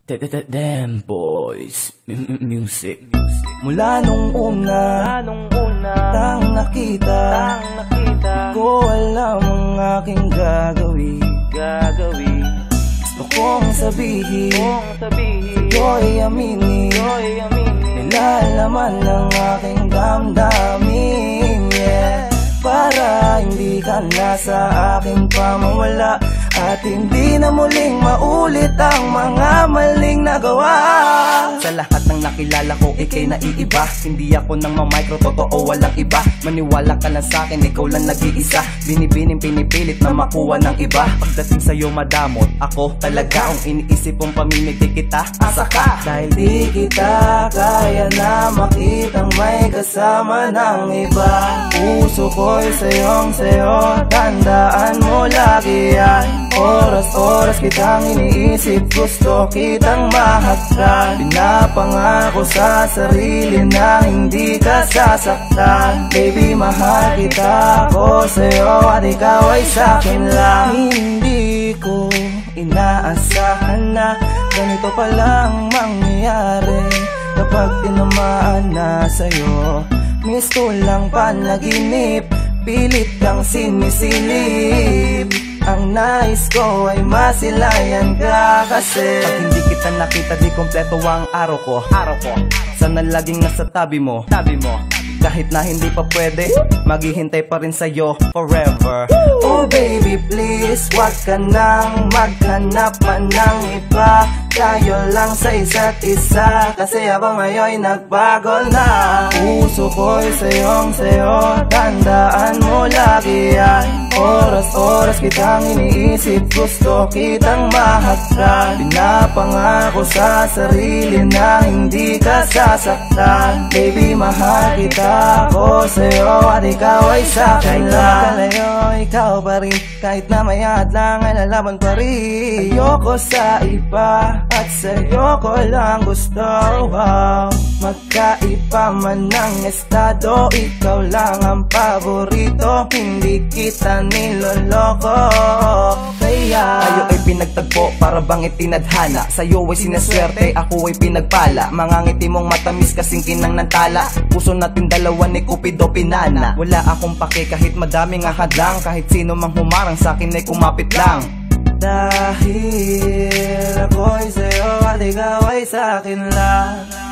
Damn boys, music. Mula nung una tang nakita ko, alam ang aking gagawin. Gusto kong sabihin, sa'yo'y aminin, nilalaman ng aking damdamin, yeah. Para hindi ka na sa aking pamawala, at hindi na muling maulit ang mga maling nagawa. Sa lahat ng nakilala ko, ikay naiiba. Hindi ako nang mamicro, totoo walang iba. Maniwala ka lang sa'kin, ikaw lang nag-iisa. Binibining pinipilit na makuha ng iba. Pagdating sa'yo madamot, ako talaga ang iniisip kong pamimig. Di kita asa ka, dahil di kita kaya na makitang may kasama ng iba. Puso ko'y sayo, tandaan mo lagi yan. Oras kitang iniisip, gusto kitang mahagkan. Pinapangako sa sarili na hindi ka sasaktan. Baby, mahal kita ako sa'yo at ikaw ay sa'kin lang. Hindi ko inaasahan na ganito palang mangyayari. Kapag tinamaan na sa'yo, miss ko lang panaginip, pilit kang sinisilip. Ang nais ko ay masilayan ka kasi pag hindi kita nakita, di kompleto ang araw ko. Sana laging nasa tabi mo. Kahit na hindi pa pwede, maghihintay pa rin sa'yo forever. Oh baby please, wag ka nang maghanap man ng iba. Tayo lang sa isa't isa, kasi habang ngayon nagbago na. Puso ko'y sayo, tandaan mo lagi yan. Oras kitang iniisip, gusto kitang mahagkan. Pinapangako sa sarili na hindi ka sasaktan. Baby, mahal kita ako sa'yo at ikaw ay sa'kin lang. Kalayo, ikaw pa rin, kahit na mayad lang ay lalaban pa rin. Ayoko sa iba at sa'yo ko lang gusto, wow. Magkaiba man ng estado, ikaw lang ang paborito. Hindi kita niloloko, kaya tayo ay pinagtagpo para bang itinadhana. Sa'yo ay sinaswerte, ako ay pinagpala. Mga ngiti mong matamis kasing kinang ng tala. Puso natin dalawa ni Cupido pinana. Wala akong pake kahit madaming ahadlang. Kahit sino mang humarang sa'kin ay kumapit lang. Dahil ako'y sa'yo at ikaw ay sa'kin lang.